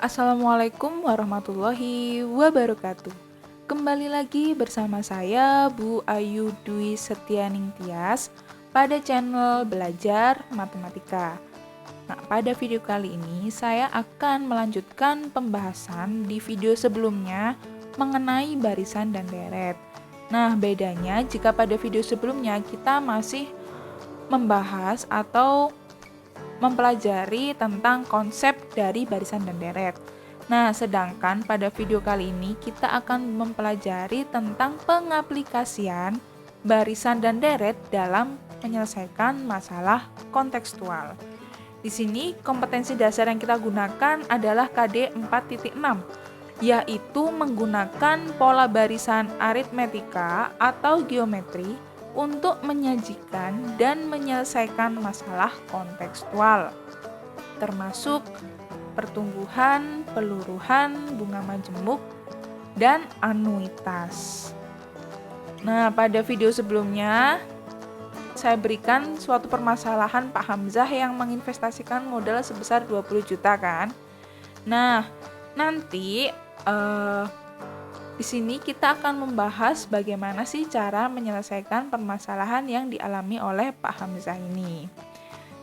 Assalamualaikum warahmatullahi wabarakatuh. Kembali lagi bersama saya Bu Ayu Dwi Setianing Tias pada channel Belajar Matematika. Nah, pada video kali ini saya akan melanjutkan pembahasan di video sebelumnya mengenai barisan dan deret. Nah, bedanya jika pada video sebelumnya kita masih membahas atau mempelajari tentang konsep dari barisan dan deret. Nah, sedangkan pada video kali ini kita akan mempelajari tentang pengaplikasian barisan dan deret dalam menyelesaikan masalah kontekstual. Di sini kompetensi dasar yang kita gunakan adalah KD 4.6, yaitu menggunakan pola barisan aritmetika atau geometri untuk menyajikan dan menyelesaikan masalah kontekstual, termasuk pertumbuhan, peluruhan, bunga majemuk, dan anuitas. Nah, pada video sebelumnya, saya berikan suatu permasalahan Pak Hamzah yang menginvestasikan modal sebesar 20 juta kan. Nah, nanti di sini kita akan membahas bagaimana sih cara menyelesaikan permasalahan yang dialami oleh Pak Hamzah ini.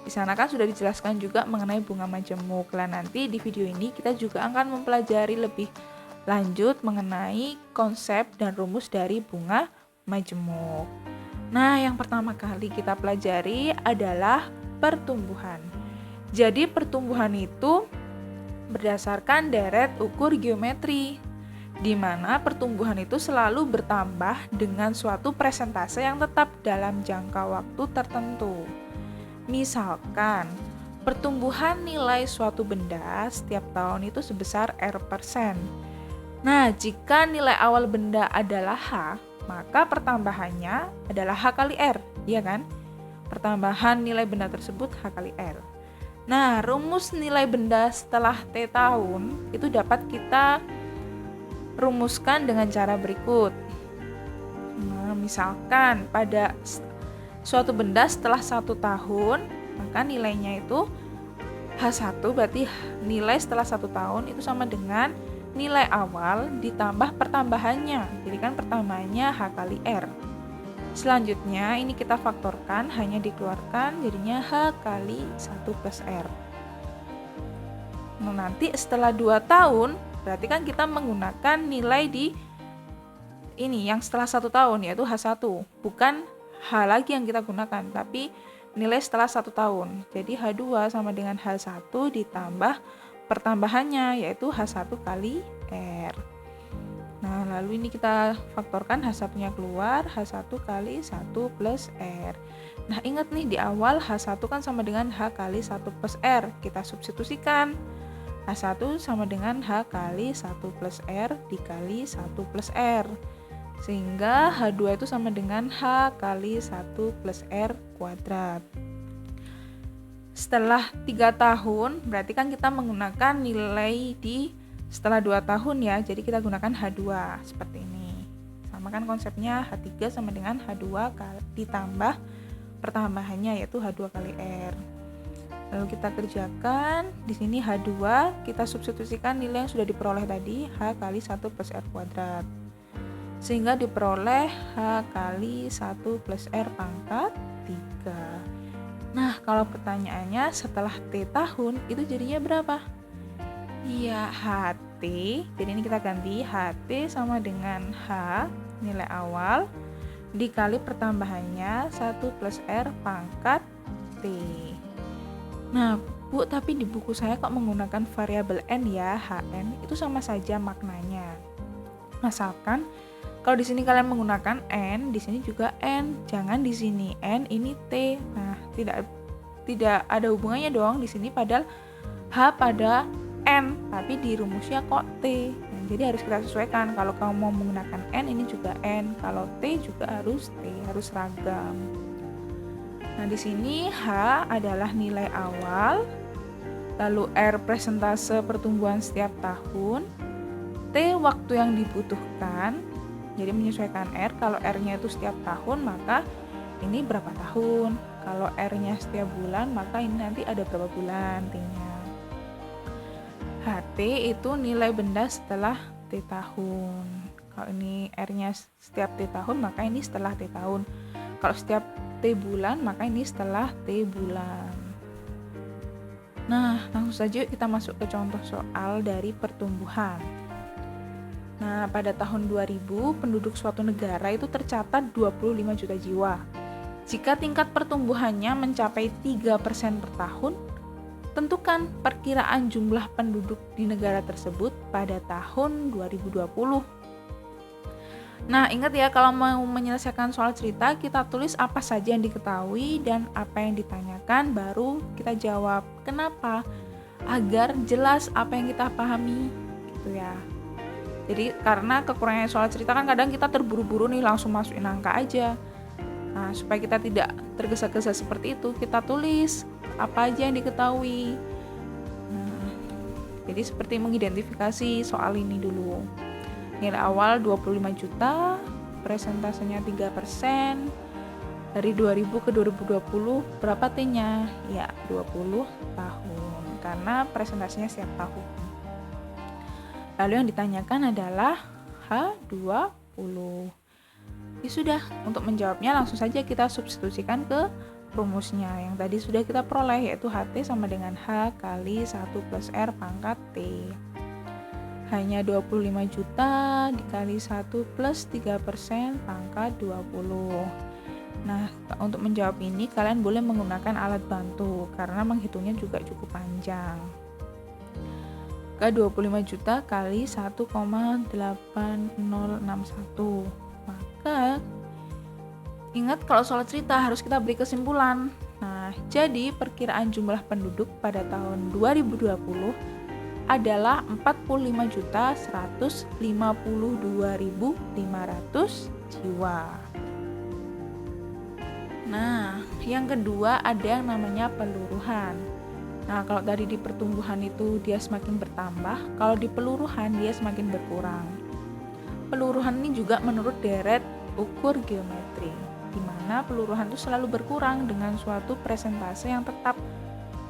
Di sana kan sudah dijelaskan juga mengenai bunga majemuk. Nah, nanti di video ini kita juga akan mempelajari lebih lanjut mengenai konsep dan rumus dari bunga majemuk. Nah, yang pertama kali kita pelajari adalah pertumbuhan. Jadi pertumbuhan itu berdasarkan deret ukur geometri, di mana pertumbuhan itu selalu bertambah dengan suatu persentase yang tetap dalam jangka waktu tertentu. Misalkan, pertumbuhan nilai suatu benda setiap tahun itu sebesar R%. Nah, jika nilai awal benda adalah H, maka pertambahannya adalah H kali R, ya kan? Pertambahan nilai benda tersebut H kali R. Nah, rumus nilai benda setelah T tahun itu dapat kita rumuskan dengan cara berikut. Nah, misalkan pada suatu benda setelah 1 tahun, maka nilainya itu H1, berarti nilai setelah 1 tahun itu sama dengan nilai awal ditambah pertambahannya. Jadi kan pertambahannya H kali R. Selanjutnya ini kita faktorkan, hanya dikeluarkan jadinya H kali 1 plus R. Nah, nanti setelah 2 tahun berarti kan kita menggunakan nilai di ini yang setelah 1 tahun, yaitu H1. Bukan H lagi yang kita gunakan, tapi nilai setelah 1 tahun. Jadi H2 sama dengan H1 ditambah pertambahannya, yaitu H1 kali R. Nah, lalu ini kita faktorkan, H1-nya keluar, H1 kali 1 plus R. Nah, ingat nih di awal H1 kan sama dengan H kali 1 plus R. Kita substitusikan. H1 sama dengan H kali 1 plus R dikali 1 plus R. Sehingga H2 itu sama dengan H kali 1 plus R kuadrat. Setelah 3 tahun, berarti kan kita menggunakan nilai di setelah 2 tahun ya. Jadi kita gunakan H2 seperti ini. Sama kan konsepnya, H3 sama dengan H2 ditambah pertambahannya yaitu H2 kali R. Lalu kita kerjakan, di sini H2 kita substitusikan nilai yang sudah diperoleh tadi, H kali 1 plus R kuadrat. Sehingga diperoleh H kali 1 plus R pangkat 3. Nah, kalau pertanyaannya setelah T tahun, itu jadinya berapa? Iya, HT, jadi ini kita ganti, HT sama dengan H, nilai awal, dikali pertambahannya 1 plus R pangkat T. Nah, Bu, tapi di buku saya kok menggunakan variabel N ya, Hn, itu sama saja maknanya. Asalkan kalau di sini kalian menggunakan N, di sini juga N, jangan di sini N ini T. Nah, tidak ada hubungannya dong di sini padahal H pada N, tapi di rumusnya kok T. Nah, jadi harus kita sesuaikan. Kalau kamu mau menggunakan N, ini juga N. Kalau T juga harus T, harus seragam. Nah, di sini H adalah nilai awal, lalu R persentase pertumbuhan setiap tahun, T waktu yang dibutuhkan, jadi menyesuaikan R. Kalau R-nya itu setiap tahun, maka ini berapa tahun. Kalau R-nya setiap bulan, maka ini nanti ada berapa bulan T-nya. HT itu nilai benda setelah T tahun. Kalau ini R-nya setiap T tahun, maka ini setelah T tahun. Kalau setiap T bulan, maka ini setelah T bulan. Nah, langsung saja kita masuk ke contoh soal dari pertumbuhan. Nah, pada tahun 2000, penduduk suatu negara itu tercatat 25 juta jiwa. Jika tingkat pertumbuhannya mencapai 3% per tahun, tentukan perkiraan jumlah penduduk di negara tersebut pada tahun 2020. Nah, ingat ya, kalau mau menyelesaikan soal cerita, kita tulis apa saja yang diketahui dan apa yang ditanyakan, baru kita jawab. Kenapa? Agar jelas apa yang kita pahami, gitu ya. Jadi, karena kekurangan soal cerita kan kadang kita terburu-buru nih, langsung masukin angka aja. Nah, supaya kita tidak tergesa-gesa seperti itu, kita tulis apa aja yang diketahui. Nah, jadi seperti mengidentifikasi soal ini dulu. Nilai awal 25 juta, presentasenya 3%, dari 2000 ke 2020 berapa T-nya? Ya, 20 tahun, karena presentasinya setiap tahun. Lalu yang ditanyakan adalah H20. Ya sudah, untuk menjawabnya langsung saja kita substitusikan ke rumusnya yang tadi sudah kita peroleh, yaitu HT sama dengan H kali 1 plus R pangkat T. Hanya 25 juta dikali 1 plus 3% pangkat 20. Nah, untuk menjawab ini kalian boleh menggunakan alat bantu karena menghitungnya juga cukup panjang. Ke 25 juta kali 1,8061. Maka ingat, kalau soal cerita harus kita beri kesimpulan. Nah, jadi perkiraan jumlah penduduk pada tahun 2020 adalah 45.152.500 jiwa. Nah, yang kedua ada yang namanya peluruhan. Nah, kalau tadi di pertumbuhan itu dia semakin bertambah, kalau di peluruhan dia semakin berkurang. Peluruhan ini juga menurut deret ukur geometri, di mana peluruhan itu selalu berkurang dengan suatu persentase yang tetap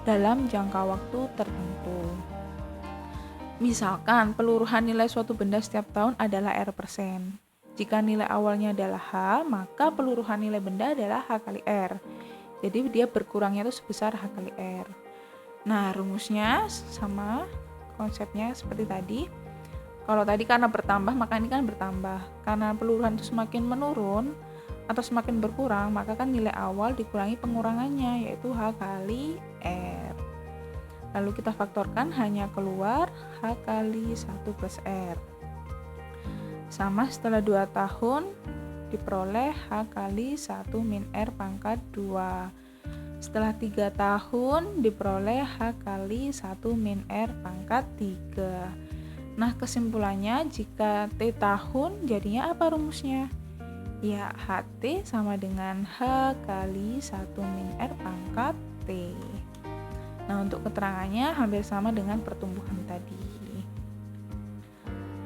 dalam jangka waktu tertentu. Misalkan peluruhan nilai suatu benda setiap tahun adalah R%. Jika nilai awalnya adalah H, maka peluruhan nilai benda adalah H kali R. Jadi dia berkurangnya itu sebesar H kali R. Nah, rumusnya sama, konsepnya seperti tadi. Kalau tadi karena bertambah, maka ini kan bertambah. Karena peluruhan itu semakin menurun atau semakin berkurang, maka kan nilai awal dikurangi pengurangannya, yaitu H kali R. Lalu kita faktorkan, hanya keluar H kali 1 plus R. Sama setelah 2 tahun diperoleh H kali 1 min R pangkat 2. Setelah 3 tahun diperoleh H kali 1 min R pangkat 3. Nah, kesimpulannya jika T tahun jadinya apa rumusnya? Ya, HT sama dengan H kali 1 min R pangkat T. Nah, untuk keterangannya hampir sama dengan pertumbuhan tadi.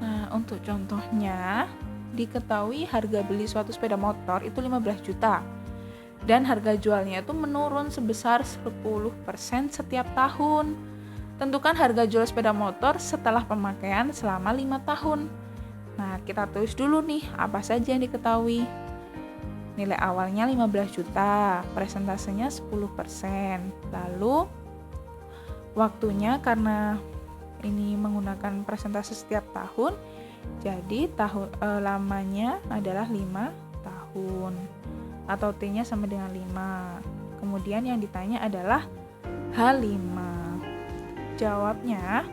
Nah, untuk contohnya, diketahui harga beli suatu sepeda motor itu 15 juta. Dan harga jualnya itu menurun sebesar 10% setiap tahun. Tentukan harga jual sepeda motor setelah pemakaian selama 5 tahun. Nah, kita tulis dulu nih, apa saja yang diketahui. Nilai awalnya 15 juta, presentasenya 10%. Lalu waktunya, karena ini menggunakan presentase setiap tahun, jadi lamanya adalah 5 tahun atau T-nya sama dengan 5. Kemudian yang ditanya adalah H5. Jawabnya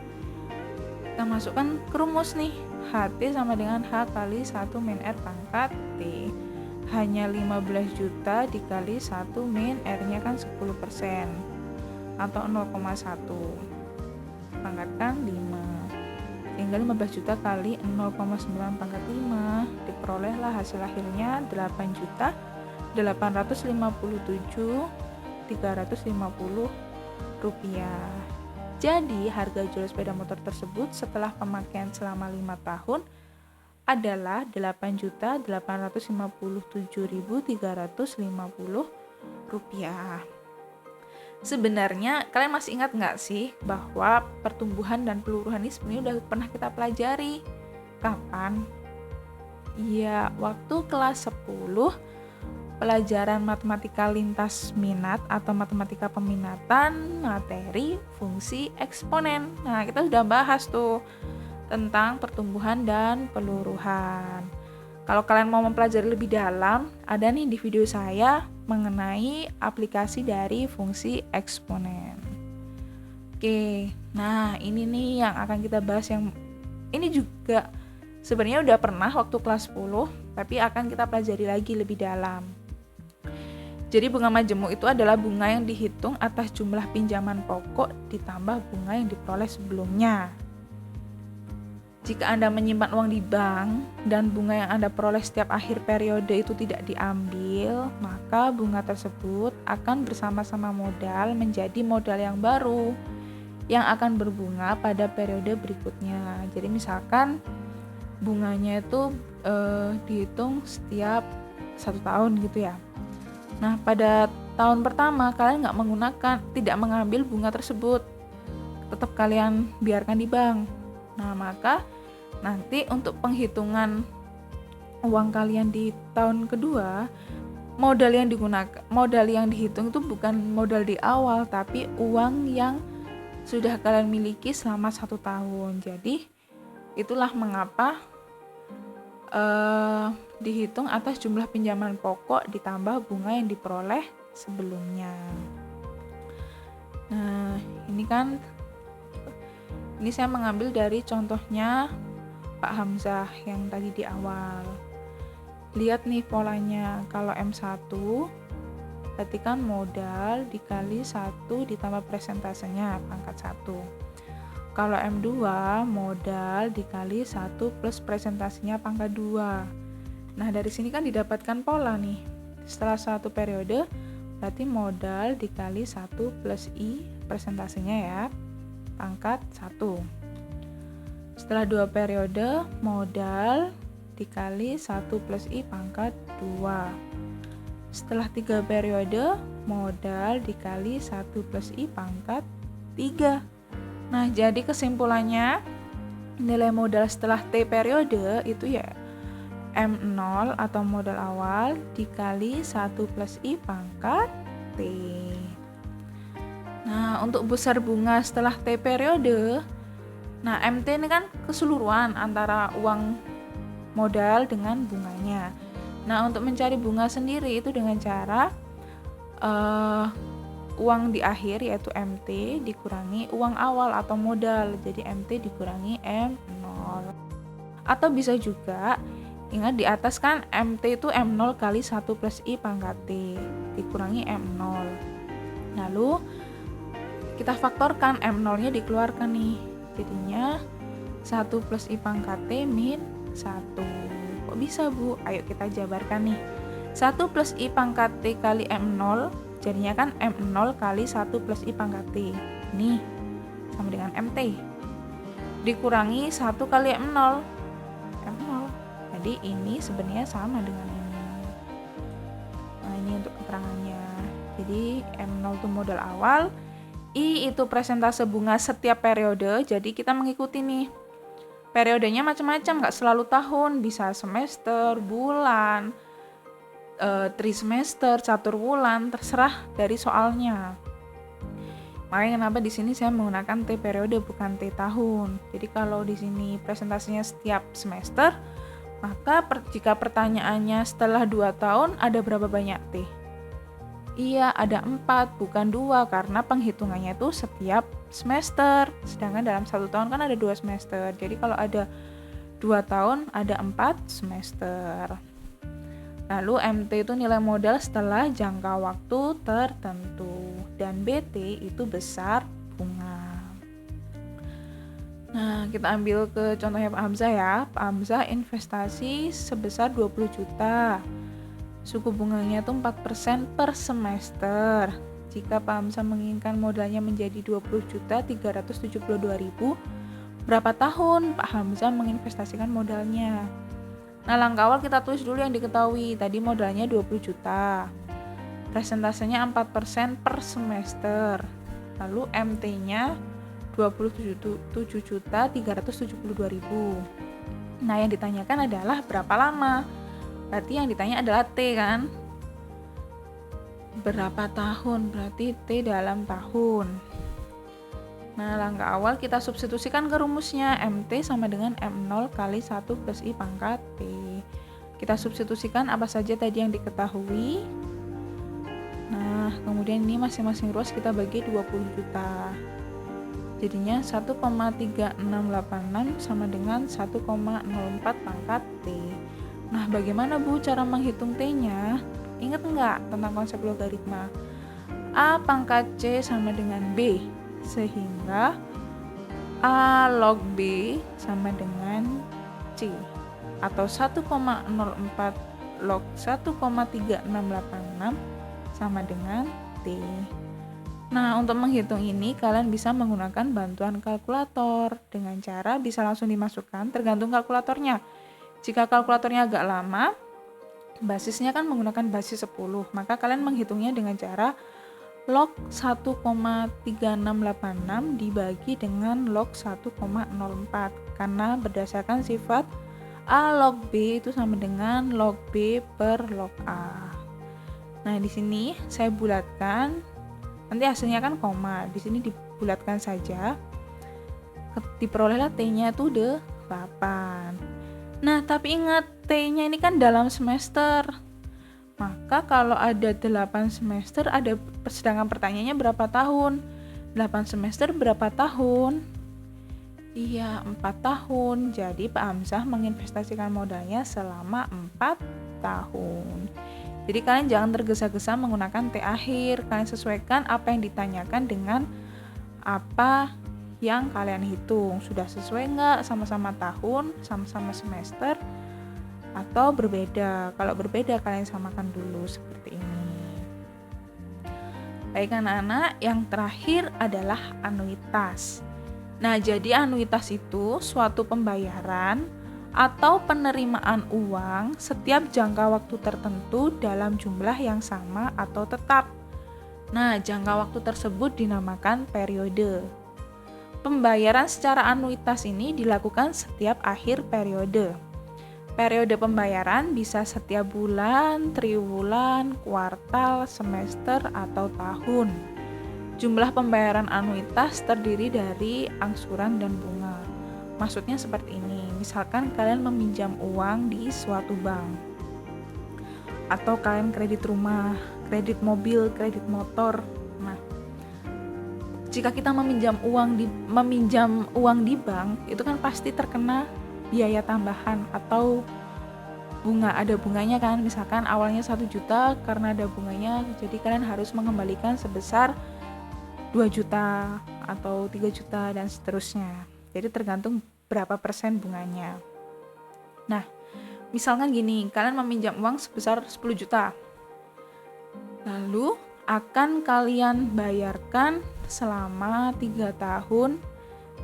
kita masukkan ke rumus nih. HT sama dengan H kali 1 min R pangkat T. Hanya 15 juta dikali 1 min R-nya kan 10%. Atau 0,1 pangkatkan 5, sehingga 15 juta kali 0,9 pangkat 5 diperolehlah hasil akhirnya 8.857.350 rupiah. Jadi harga jual sepeda motor tersebut setelah pemakaian selama 5 tahun adalah 8.857.350 rupiah. Sebenarnya kalian masih ingat nggak sih bahwa pertumbuhan dan peluruhan ini sebenarnya udah pernah kita pelajari? Kapan? Ya, waktu kelas 10 pelajaran matematika lintas minat atau matematika peminatan materi fungsi eksponen. Nah, kita sudah bahas tuh tentang pertumbuhan dan peluruhan. Kalau kalian mau mempelajari lebih dalam, ada nih di video saya mengenai aplikasi dari fungsi eksponen. Oke, nah ini nih yang akan kita bahas, yang ini juga sebenarnya udah pernah waktu kelas 10, tapi akan kita pelajari lagi lebih dalam. Jadi bunga majemuk itu adalah bunga yang dihitung atas jumlah pinjaman pokok ditambah bunga yang diperoleh sebelumnya. Jika Anda menyimpan uang di bank dan bunga yang Anda peroleh setiap akhir periode itu tidak diambil, maka bunga tersebut akan bersama-sama modal menjadi modal yang baru yang akan berbunga pada periode berikutnya. Jadi misalkan bunganya itu dihitung setiap 1 tahun gitu ya. Nah, pada tahun pertama kalian tidak mengambil bunga tersebut, tetap kalian biarkan di bank. Nah, maka nanti untuk penghitungan uang kalian di tahun kedua, modal yang dihitung itu bukan modal di awal, tapi uang yang sudah kalian miliki selama 1 tahun. Jadi itulah mengapa dihitung atas jumlah pinjaman pokok ditambah bunga yang diperoleh sebelumnya. Nah, ini saya mengambil dari contohnya Pak Hamzah yang tadi di awal. Lihat nih polanya, kalau M1 berarti kan modal dikali 1 ditambah presentasenya pangkat 1. Kalau M2 modal dikali 1 plus presentasenya pangkat 2. Nah, dari sini kan didapatkan pola nih. Setelah 1 periode berarti modal dikali 1 plus I presentasenya ya pangkat 1. Setelah 2 periode, modal dikali 1 plus I pangkat 2. Setelah 3 periode, modal dikali 1 plus I pangkat 3. Nah, jadi kesimpulannya, nilai modal setelah T periode itu ya M0 atau modal awal dikali 1 plus I pangkat T. Nah, untuk besar bunga setelah T periode, nah MT ini kan keseluruhan antara uang modal dengan bunganya. Nah, untuk mencari bunga sendiri itu dengan cara uang di akhir yaitu MT dikurangi uang awal atau modal, jadi MT dikurangi M0. Atau bisa juga, ingat di atas kan MT itu M0 kali 1 plus I pangkat T dikurangi M0. Lalu kita faktorkan, M0 nya dikeluarkan nih, jadinya 1 plus I pangkat T min 1. Kok bisa Bu? Ayo kita jabarkan nih. 1 plus I pangkat T kali M0 jadinya kan M0 kali 1 plus I pangkat T. Nih, sama dengan MT. Dikurangi 1 kali M0. M0. Jadi ini sebenarnya sama dengan ini. Nah, ini untuk keterangannya. Jadi M0 itu modal awal, I itu presentase bunga setiap periode. Jadi kita mengikuti nih. Periodenya macam-macam, nggak selalu tahun, bisa semester, bulan, trimester, catur bulan, terserah dari soalnya. Makanya kenapa di sini saya menggunakan T periode bukan T tahun. Jadi kalau di sini presentasinya setiap semester, maka jika pertanyaannya setelah 2 tahun ada berapa banyak T? Iya, ada 4 bukan 2 karena penghitungannya itu setiap semester. Sedangkan dalam 1 tahun kan ada 2 semester. Jadi kalau ada 2 tahun ada 4 semester. Lalu MT itu nilai modal setelah jangka waktu tertentu, dan BT itu besar bunga. Nah, kita ambil ke contohnya Pak Hamzah ya. Pak Hamzah investasi sebesar 20 juta. Suku bunganya itu 4% per semester. Jika Pak Hamzah menginginkan modalnya menjadi 20.372.000, berapa tahun Pak Hamzah menginvestasikan modalnya? Nah, langkah awal kita tulis dulu yang diketahui. Tadi modalnya 20 juta. Presentasenya 4% per semester. Lalu MT-nya 27.372.000. Nah, yang ditanyakan adalah berapa lama? Berarti yang ditanya adalah T kan? Berapa tahun? Berarti T dalam tahun. Nah, langkah awal kita substitusikan ke rumusnya. MT sama dengan M0 kali 1 plus I pangkat T. Kita substitusikan apa saja tadi yang diketahui. Nah, kemudian ini masing-masing ruas kita bagi 20 juta. Jadinya 1,3686 sama dengan 1,04 pangkat T. Nah, bagaimana Bu cara menghitung T-nya? Ingat nggak tentang konsep logaritma? A pangkat C sama dengan B. Sehingga A log B sama dengan C. Atau 1,04 log 1,3686 sama dengan T. Nah, untuk menghitung ini kalian bisa menggunakan bantuan kalkulator dengan cara bisa langsung dimasukkan tergantung kalkulatornya. Jika kalkulatornya agak lama, basisnya kan menggunakan basis 10, maka kalian menghitungnya dengan cara log 1,3686 dibagi dengan log 1,04 karena berdasarkan sifat A log B itu sama dengan log B per log A. Nah, di sini saya bulatkan, nanti hasilnya kan koma, di sini dibulatkan saja. Diperolehlah T-nya itu 8. Nah, tapi ingat T-nya ini kan dalam semester. Maka kalau ada 8 semester, sedangkan pertanyaannya berapa tahun? 8 semester berapa tahun? Iya, 4 tahun. Jadi Pak Hamzah menginvestasikan modalnya selama 4 tahun. Jadi kalian jangan tergesa-gesa menggunakan T akhir. Kalian sesuaikan apa yang ditanyakan dengan apa yang kalian hitung. Sudah sesuai nggak? Sama-sama tahun, sama-sama semester, atau berbeda? Kalau berbeda kalian samakan dulu seperti ini. Baik anak-anak, yang terakhir adalah anuitas. Nah, jadi anuitas itu suatu pembayaran atau penerimaan uang setiap jangka waktu tertentu dalam jumlah yang sama atau tetap. Nah, jangka waktu tersebut dinamakan periode. Pembayaran secara anuitas ini dilakukan setiap akhir periode. Periode pembayaran bisa setiap bulan, triwulan, kuartal, semester, atau tahun. Jumlah pembayaran anuitas terdiri dari angsuran dan bunga. Maksudnya seperti ini, misalkan kalian meminjam uang di suatu bank, atau kalian kredit rumah, kredit mobil, kredit motor. Nah, jika kita meminjam uang di bank, itu kan pasti terkena biaya tambahan atau bunga, ada bunganya kan, misalkan awalnya 1 juta, karena ada bunganya, jadi kalian harus mengembalikan sebesar 2 juta atau 3 juta dan seterusnya. Jadi tergantung berapa persen bunganya. Nah, misalkan gini, kalian meminjam uang sebesar 10 juta. Lalu akan kalian bayarkan selama 3 tahun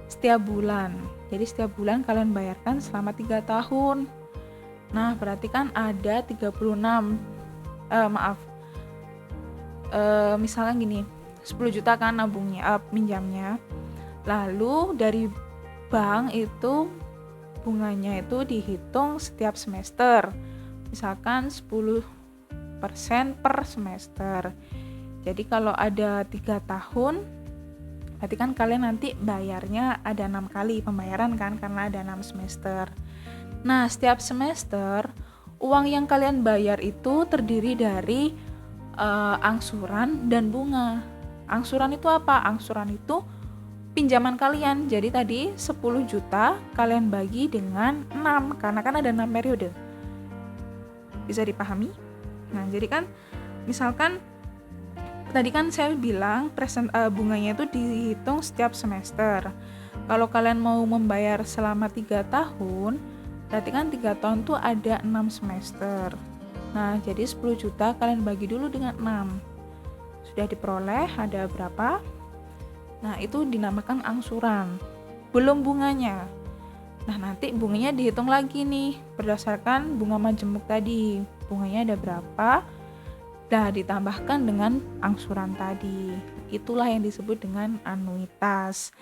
setiap bulan. Jadi setiap bulan kalian bayarkan selama 3 tahun. Nah, berarti kan ada 36. Misalkan gini, 10 juta kan nabungnya, minjamnya. Lalu dari bank itu bunganya itu dihitung setiap semester. Misalkan 10% per semester. Jadi kalau ada 3 tahun, berarti kan kalian nanti bayarnya ada 6 kali pembayaran kan, karena ada 6 semester. Nah, setiap semester uang yang kalian bayar itu terdiri dari angsuran dan bunga. Angsuran itu apa? Angsuran itu pinjaman kalian. Jadi tadi 10 juta kalian bagi dengan 6, karena kan ada 6 periode. Bisa dipahami? Nah, jadi kan misalkan tadi kan saya bilang bunganya itu dihitung setiap semester. Kalau kalian mau membayar selama 3 tahun, berarti kan 3 tahun tuh ada 6 semester. Nah, jadi 10 juta kalian bagi dulu dengan 6. Sudah diperoleh ada berapa? Nah, itu dinamakan angsuran. Belum bunganya. Nah, nanti bunganya dihitung lagi nih berdasarkan bunga majemuk tadi. Bunganya ada berapa? Nah, ditambahkan dengan angsuran tadi. Itulah yang disebut dengan anuitas.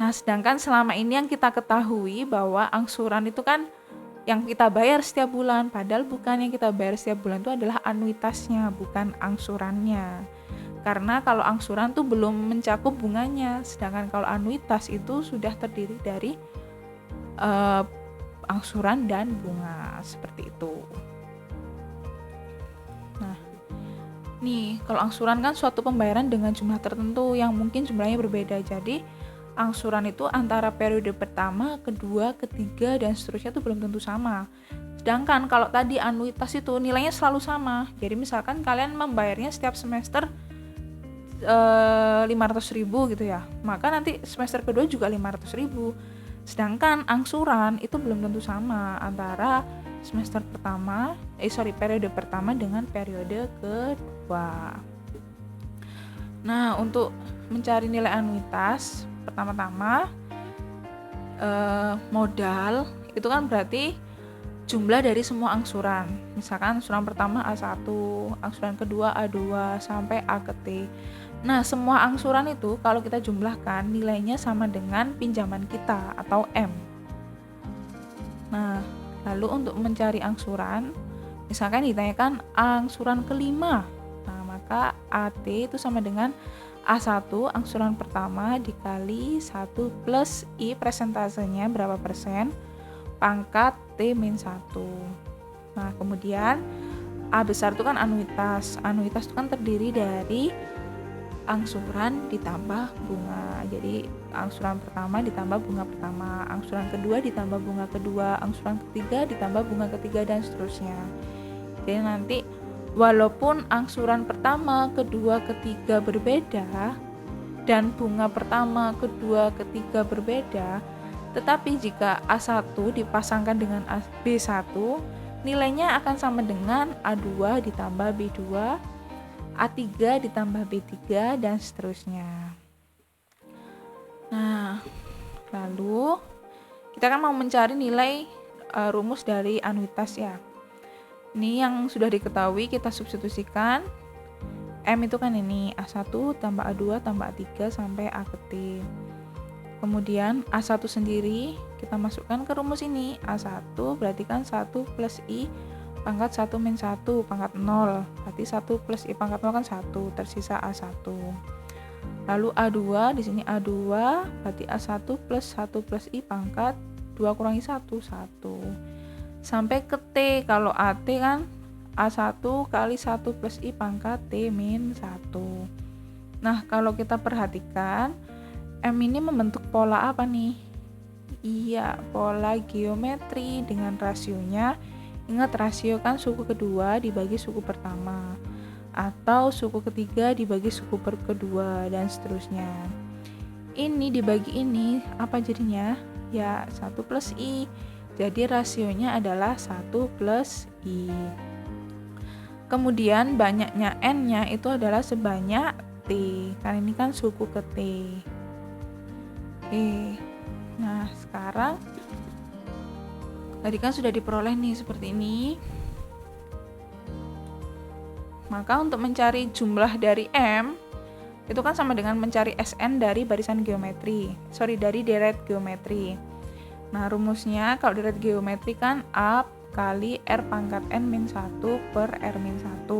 Nah, sedangkan selama ini yang kita ketahui bahwa angsuran itu kan yang kita bayar setiap bulan, padahal bukan, yang kita bayar setiap bulan itu adalah anuitasnya, bukan angsurannya. Karena kalau angsuran tuh belum mencakup bunganya, sedangkan kalau anuitas itu sudah terdiri dari angsuran dan bunga, seperti itu. Nah, nih kalau angsuran kan suatu pembayaran dengan jumlah tertentu yang mungkin jumlahnya berbeda. Jadi angsuran itu antara periode pertama, kedua, ketiga, dan seterusnya itu belum tentu sama. Sedangkan kalau tadi anuitas itu nilainya selalu sama. Jadi misalkan kalian membayarnya setiap semester 500.000 gitu ya, maka nanti semester kedua juga 500.000. Sedangkan angsuran itu belum tentu sama antara periode pertama dengan periode kedua. Nah, untuk mencari nilai anuitas, pertama-tama modal itu kan berarti jumlah dari semua angsuran. Misalkan angsuran pertama A1, angsuran kedua A2 sampai A ke T. Nah, semua angsuran itu kalau kita jumlahkan nilainya sama dengan pinjaman kita atau M. Nah, lalu untuk mencari angsuran, misalkan ditanyakan angsuran kelima. Nah, maka AT itu sama dengan A1 angsuran pertama dikali 1 plus I presentasenya berapa persen pangkat T-1. Nah, kemudian A besar itu kan anuitas. Anuitas itu kan terdiri dari angsuran ditambah bunga. Jadi angsuran pertama ditambah bunga pertama, angsuran kedua ditambah bunga kedua, angsuran ketiga ditambah bunga ketiga, dan seterusnya. Jadi nanti walaupun angsuran pertama, kedua, ketiga berbeda dan bunga pertama, kedua, ketiga berbeda, tetapi jika A1 dipasangkan dengan B1, nilainya akan sama dengan A2 ditambah B2, A3 ditambah B3, dan seterusnya. Nah, lalu kita kan mau mencari nilai rumus dari anuitas ya. Ini yang sudah diketahui, kita substitusikan. M itu kan ini A1 tambah A2 tambah A3 sampai A ke T. Kemudian A1 sendiri kita masukkan ke rumus ini. A1 berarti kan 1 plus I pangkat 1 min 1 pangkat 0. Berarti 1 plus I pangkat 0 kan 1, tersisa A1. Lalu A2, di sini A2 berarti A1 plus 1 plus I pangkat 2 kurangi 1, 1. Sampai ke T, kalau AT kan A1 kali 1 plus I pangkat T min 1. Nah, kalau kita perhatikan, M ini membentuk pola apa nih? Iya, pola geometri dengan rasionya. Ingat, rasio kan suku kedua dibagi suku pertama, atau suku ketiga dibagi suku kedua, dan seterusnya. Ini dibagi ini, apa jadinya? Ya, 1 plus I. Jadi rasionya adalah 1 plus I. Kemudian banyaknya N-nya itu adalah sebanyak T, karena ini kan suku ke T. Oke, nah sekarang tadi kan sudah diperoleh nih seperti ini. Maka untuk mencari jumlah dari M itu kan sama dengan mencari SN dari dari deret geometri. Nah, rumusnya kalau deret geometri kan A kali R pangkat N min 1 per R min 1.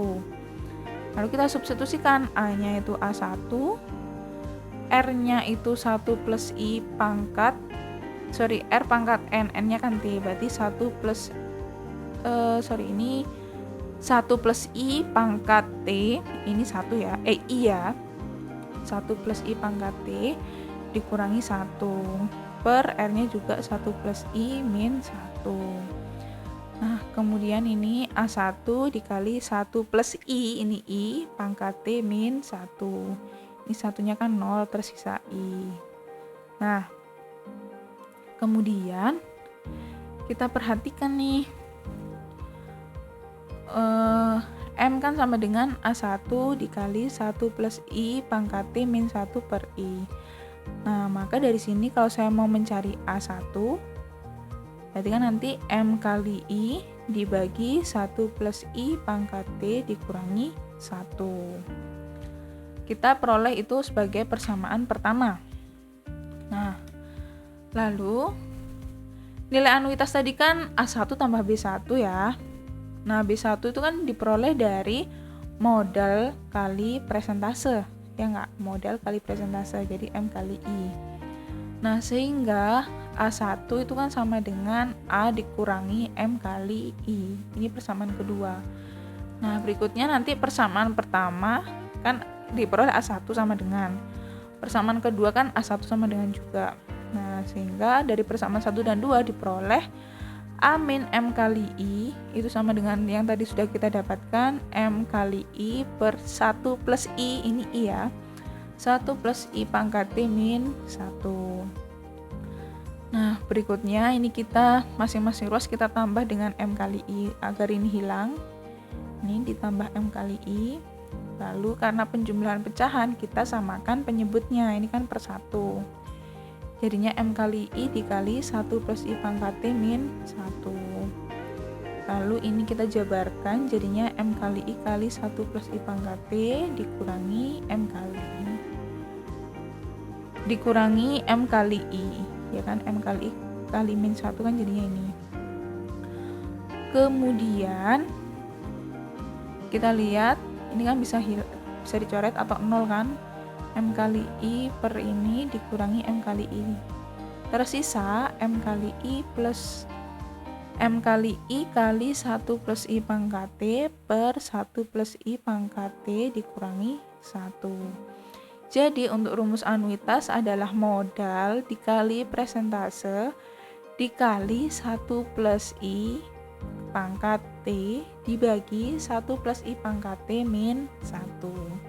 Lalu kita substitusikan, A-nya itu A1, R-nya itu 1 plus I pangkat R pangkat N, N-nya kan T, berarti 1 plus ini 1 plus I pangkat T, ini 1 ya, I ya, 1 plus I pangkat T dikurangi 1 per R-nya juga 1 plus I min 1. Nah, kemudian ini A1 dikali 1 plus I, ini I pangkat T min 1. Ini satunya kan 0, tersisa I. Nah, kemudian kita perhatikan nih, M kan sama dengan A1 dikali 1 plus I pangkat T min 1 per I. Nah, maka dari sini kalau saya mau mencari A1, berarti kan nanti M kali I dibagi 1 plus I pangkat T dikurangi 1. Kita peroleh itu sebagai persamaan pertama. Nah, lalu nilai anuitas tadi kan A1 tambah B1 ya. Nah, B1 itu kan diperoleh dari modal kali presentase. Ya enggak? Modal kali presentase, jadi M kali I. Nah, sehingga A1 itu kan sama dengan A dikurangi M kali I. Ini persamaan kedua. Nah, berikutnya nanti persamaan pertama kan diperoleh A1 sama dengan. Persamaan kedua kan A1 sama dengan juga. Nah, sehingga dari persamaan 1 dan 2 diperoleh A min M kali I itu sama dengan yang tadi sudah kita dapatkan, M kali I per 1 plus I, ini I ya, 1 plus I pangkat T min 1. Nah, berikutnya ini kita masing-masing ruas kita tambah dengan M kali I agar ini hilang. Ini ditambah M kali I. Lalu karena penjumlahan pecahan kita samakan penyebutnya, ini kan per 1. Jadinya M kali I dikali 1 plus I pangkat T min 1. Lalu ini kita jabarkan, jadinya M kali I kali 1 plus I pangkat T dikurangi M kali I. Ya kan, M kali I kali min 1 kan jadinya ini. Kemudian kita lihat, ini kan bisa dicoret atau 0 kan. M kali I per ini dikurangi M kali I. Tersisa M kali I plus M kali I kali 1 plus I pangkat T per 1 plus I pangkat T dikurangi 1. Jadi untuk rumus anuitas adalah modal dikali presentase dikali 1 plus I pangkat T dibagi 1 plus I pangkat T min 1.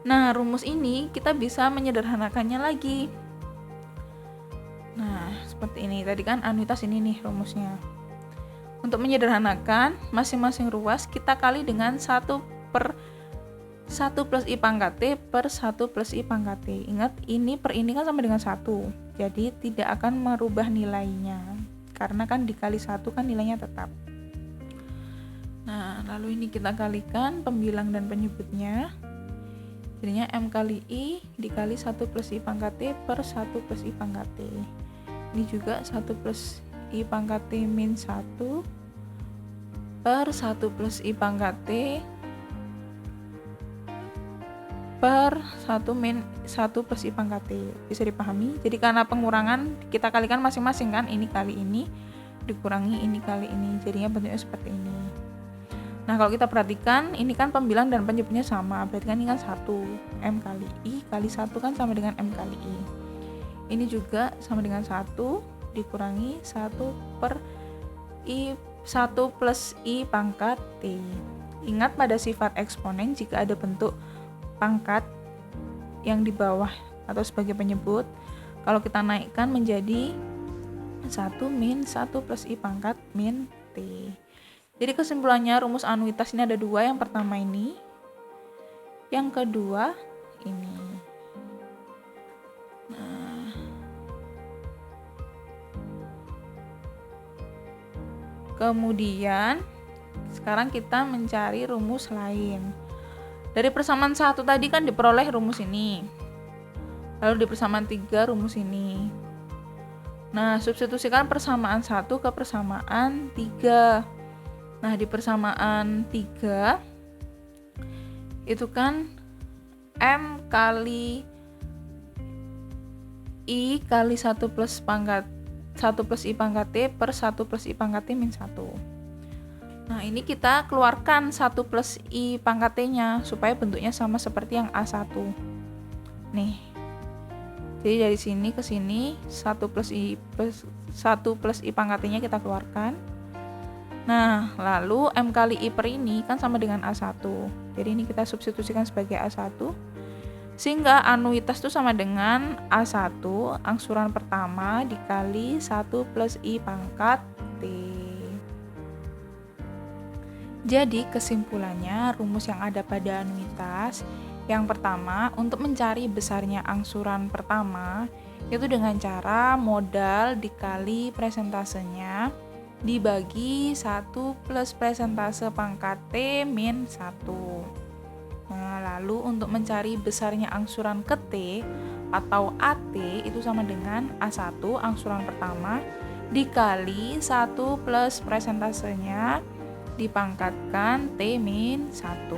Nah, rumus ini kita bisa menyederhanakannya lagi. Nah, seperti ini. Tadi kan anuitas ini nih rumusnya. Untuk menyederhanakan, masing-masing ruas kita kali dengan 1 plus I pangkat T per 1 plus I pangkat T. Ingat, ini per ini kan sama dengan 1. Jadi, tidak akan merubah nilainya. Karena kan dikali 1 kan nilainya tetap. Nah, lalu ini kita kalikan pembilang dan penyebutnya. Jadinya M kali I dikali 1 plus I pangkat T per 1 plus I pangkat T. Ini juga 1 plus I pangkat T min 1 per 1 plus I pangkat T per 1 min 1 plus I pangkat T. Bisa dipahami? Jadi karena pengurangan kita kalikan masing-masing kan, ini kali ini dikurangi ini kali ini. Jadinya bentuknya seperti ini. Nah, kalau kita perhatikan, ini kan pembilang dan penyebutnya sama, berarti kan ini kan 1. M kali I kali 1 kan sama dengan M kali I. Ini juga sama dengan 1, dikurangi 1 per I 1 plus I pangkat T. Ingat pada sifat eksponen, jika ada bentuk pangkat yang di bawah atau sebagai penyebut, kalau kita naikkan menjadi 1 min 1 plus I pangkat min T. Jadi kesimpulannya rumus anuitas ini ada 2, yang pertama ini, yang kedua ini. Nah, kemudian sekarang kita mencari rumus lain. Dari persamaan 1 tadi kan diperoleh rumus ini. Lalu di persamaan 3 rumus ini. Nah, substitusikan persamaan 1 ke persamaan 3. Nah, di persamaan 3 itu kan M kali I kali 1 plus I pangkat T per 1 plus I pangkat T min 1. Nah, ini kita keluarkan 1 plus I pangkat T-nya supaya bentuknya sama seperti yang A1. Nih. Jadi dari sini ke sini 1 plus I pangkat T-nya kita keluarkan. Nah, lalu M kali I per ini kan sama dengan A1. Jadi ini kita substitusikan sebagai A1. Sehingga anuitas itu sama dengan A1, angsuran pertama dikali 1 plus I pangkat T. Jadi kesimpulannya, rumus yang ada pada anuitas, yang pertama, untuk mencari besarnya angsuran pertama, itu dengan cara modal dikali presentasenya dibagi 1 plus presentase pangkat T min 1. Nah, lalu untuk mencari besarnya angsuran ke T atau AT itu sama dengan A1 angsuran pertama dikali 1 plus presentasenya dipangkatkan T min 1.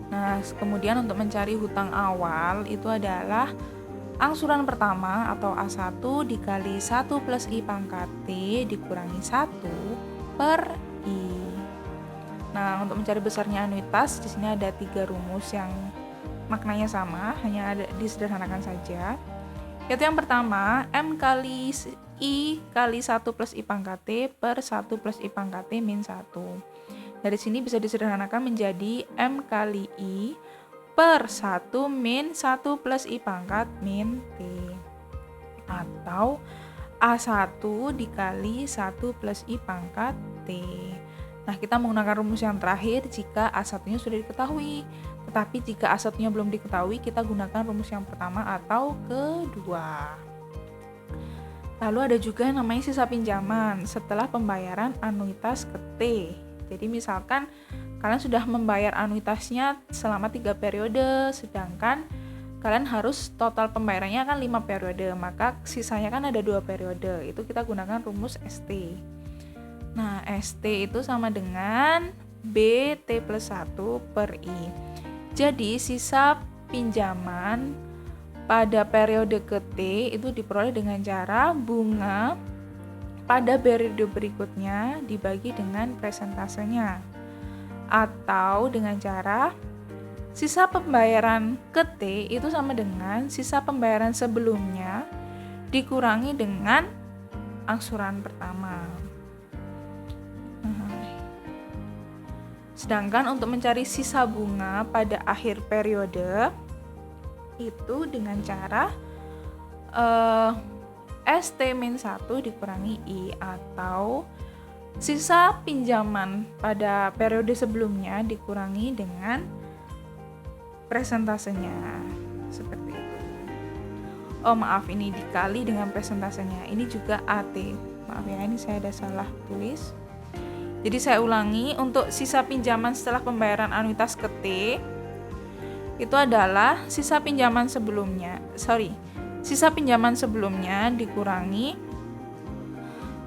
Nah, kemudian untuk mencari hutang awal itu adalah angsuran pertama atau A1 dikali 1 plus I pangkat T dikurangi 1 per I. Nah, untuk mencari besarnya anuitas, di sini ada 3 rumus yang maknanya sama, hanya ada disederhanakan saja. Yaitu yang pertama, M kali I kali 1 plus I pangkat T per 1 plus I pangkat T min 1. Dari sini bisa disederhanakan menjadi M kali I per 1 min 1 plus I pangkat min T. Atau A1 dikali 1 plus I pangkat T. Nah, kita menggunakan rumus yang terakhir jika A1-nya sudah diketahui. Tetapi jika A1-nya belum diketahui, kita gunakan rumus yang pertama atau kedua. Lalu ada juga yang namanya sisa pinjaman setelah pembayaran anuitas ke T. Jadi misalkan kalian sudah membayar anuitasnya selama 3 periode, sedangkan kalian harus total pembayarannya kan 5 periode, maka sisanya kan ada 2 periode. Itu kita gunakan rumus ST. Nah, ST itu sama dengan BT plus 1 per I. Jadi sisa pinjaman pada periode ke T itu diperoleh dengan cara bunga pada periode berikutnya dibagi dengan presentasenya, atau dengan cara sisa pembayaran ke T itu sama dengan sisa pembayaran sebelumnya dikurangi dengan angsuran pertama. Sedangkan untuk mencari sisa bunga pada akhir periode itu dengan cara ST min 1 dikurangi I, atau sisa pinjaman pada periode sebelumnya dikurangi dengan presentasenya, seperti itu. Oh maaf, ini dikali dengan presentasenya, ini juga AT. Maaf ya, ini saya ada salah tulis. Jadi saya ulangi, untuk sisa pinjaman setelah pembayaran anuitas ke T itu adalah sisa pinjaman sebelumnya, sisa pinjaman sebelumnya dikurangi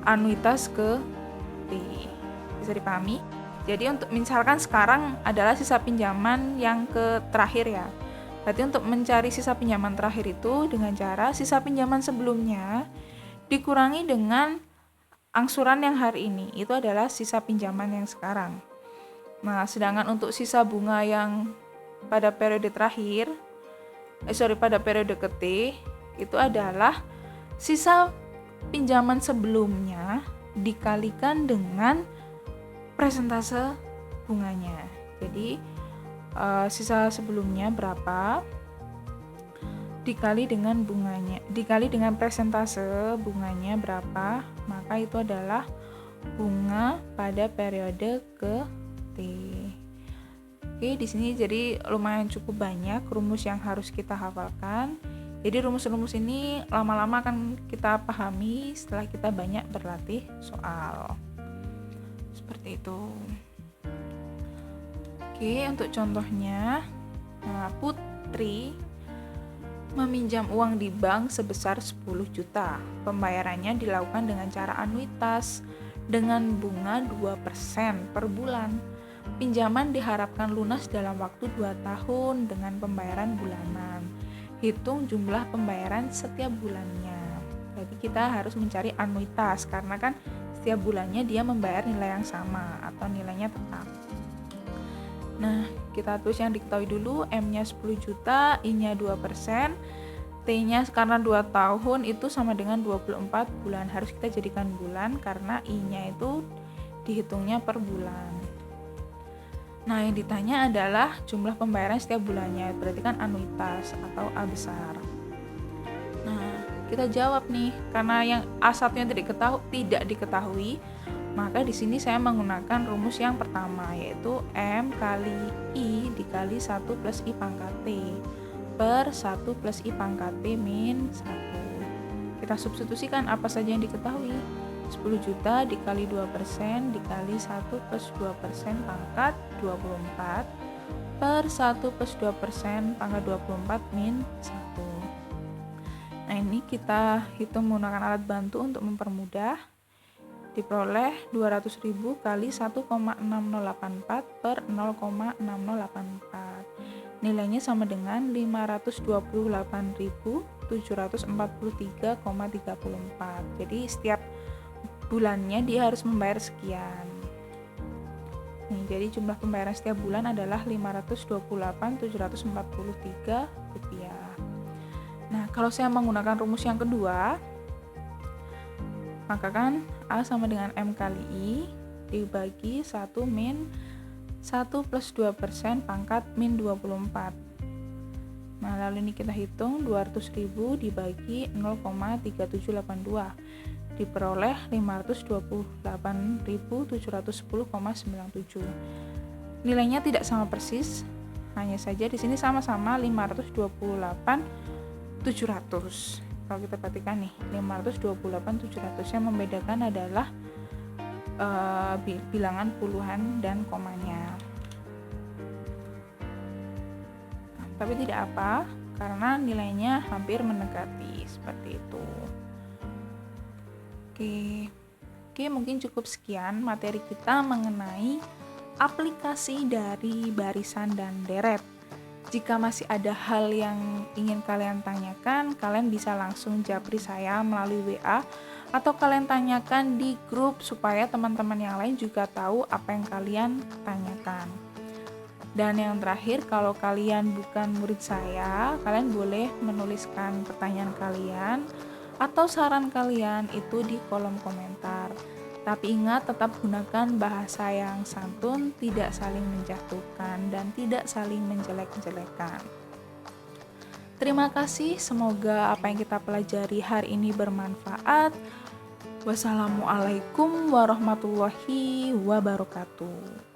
anuitas ke T. Bisa dipahami? Jadi untuk misalkan sekarang adalah sisa pinjaman yang ke terakhir ya. Berarti untuk mencari sisa pinjaman terakhir itu dengan cara sisa pinjaman sebelumnya dikurangi dengan angsuran yang hari ini. Itu adalah sisa pinjaman yang sekarang. Nah, sedangkan untuk sisa bunga yang pada periode terakhir, pada periode ke T itu adalah sisa pinjaman sebelumnya dikalikan dengan presentase bunganya. Jadi sisa sebelumnya berapa dikali dengan bunganya, dikali dengan presentase bunganya berapa, maka itu adalah bunga pada periode ke T. Oke, di sini jadi lumayan cukup banyak rumus yang harus kita hafalkan. Jadi rumus-rumus ini lama-lama akan kita pahami setelah kita banyak berlatih soal. Seperti itu. Oke, untuk contohnya, Putri meminjam uang di bank sebesar 10 juta. Pembayarannya dilakukan dengan cara anuitas dengan bunga 2% per bulan. Pinjaman diharapkan lunas dalam waktu 2 tahun dengan pembayaran bulanan. Hitung jumlah pembayaran setiap bulannya. Jadi kita harus mencari anuitas karena kan setiap bulannya dia membayar nilai yang sama atau nilainya tetap. Nah, kita tulis yang diketahui dulu, M-nya 10 juta, I-nya 2%, T-nya karena 2 tahun itu sama dengan 24 bulan. Harus kita jadikan bulan karena I-nya itu dihitungnya per bulan. Nah, yang ditanya adalah jumlah pembayaran setiap bulannya, berarti kan anuitas atau A besar. Nah, kita jawab nih, karena yang A1-nya tidak diketahui, maka di sini saya menggunakan rumus yang pertama, yaitu M kali I dikali 1 plus I pangkat T per 1 plus I pangkat T min 1. Kita substitusikan apa saja yang diketahui. 10 juta dikali 2% dikali 1 plus 2% pangkat 24 per 1 plus 2% pangkat 24 min 1. Nah, ini kita hitung menggunakan alat bantu untuk mempermudah. Diperoleh 200.000 kali 1,6084 per 0,6084. Nilainya sama dengan 528.743,34. Jadi setiap bulannya dia harus membayar sekian. Nih, jadi jumlah pembayaran setiap bulan adalah 528.743 rupiah. Nah, kalau saya menggunakan rumus yang kedua, maka kan A sama dengan M kali I dibagi 1 min 1 plus 2% pangkat min 24. Nah, lalu ini kita hitung 200.000 dibagi 0,3782 diperoleh 528.710,97. Nilainya tidak sama persis, hanya saja di sini sama-sama 528.700. Kalau kita perhatikan nih, 528.700 yang membedakan adalah bilangan puluhan dan komanya. Nah, tapi tidak apa, karena nilainya hampir mendekati seperti itu. Oke, mungkin cukup sekian materi kita mengenai aplikasi dari barisan dan deret. Jika masih ada hal yang ingin kalian tanyakan, kalian bisa langsung japri saya melalui WA atau kalian tanyakan di grup supaya teman-teman yang lain juga tahu apa yang kalian tanyakan. Dan yang terakhir, kalau kalian bukan murid saya, kalian boleh menuliskan pertanyaan kalian atau saran kalian itu di kolom komentar. Tapi ingat, tetap gunakan bahasa yang santun, tidak saling menjatuhkan dan tidak saling menjelek-jelekan. Terima kasih, semoga apa yang kita pelajari hari ini bermanfaat. Wassalamualaikum warahmatullahi wabarakatuh.